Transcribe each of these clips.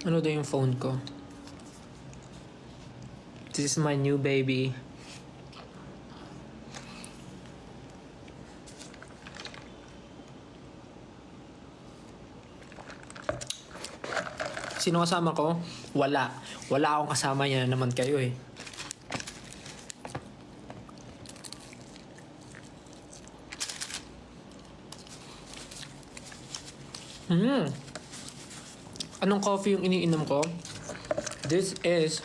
Ano daw yung phone ko? This is my new baby. Sino kasama ko? Wala. Wala akong kasama, yan na naman kayo eh. Anong coffee yung iniinom ko? This is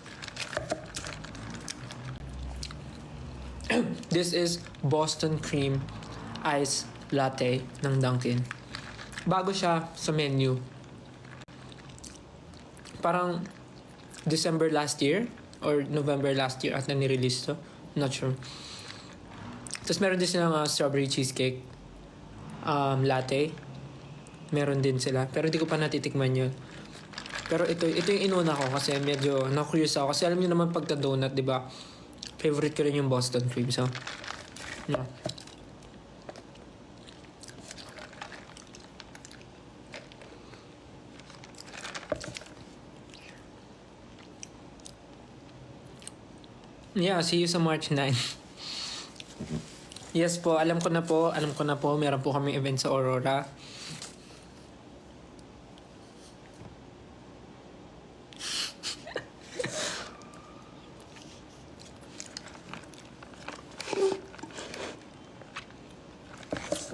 Boston Cream Ice Latte ng Dunkin'. Bago siya sa menu. Parang December last year or November last year at na nirelease to. Not sure. Tapos meron din silang strawberry cheesecake latte. Meron din sila. Pero hindi ko pa natitikman yun. Pero ito yung inuna ko kasi medyo na-curious ako. Kasi alam niyo naman pagka donut, di ba? Favorite ko rin yung Boston Cream. So, yeah. Yeah, see you sa March 9. Yes po, alam ko na po. Meron po kaming event sa Aurora.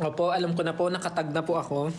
Opo, alam ko na po. Nakatag na po ako.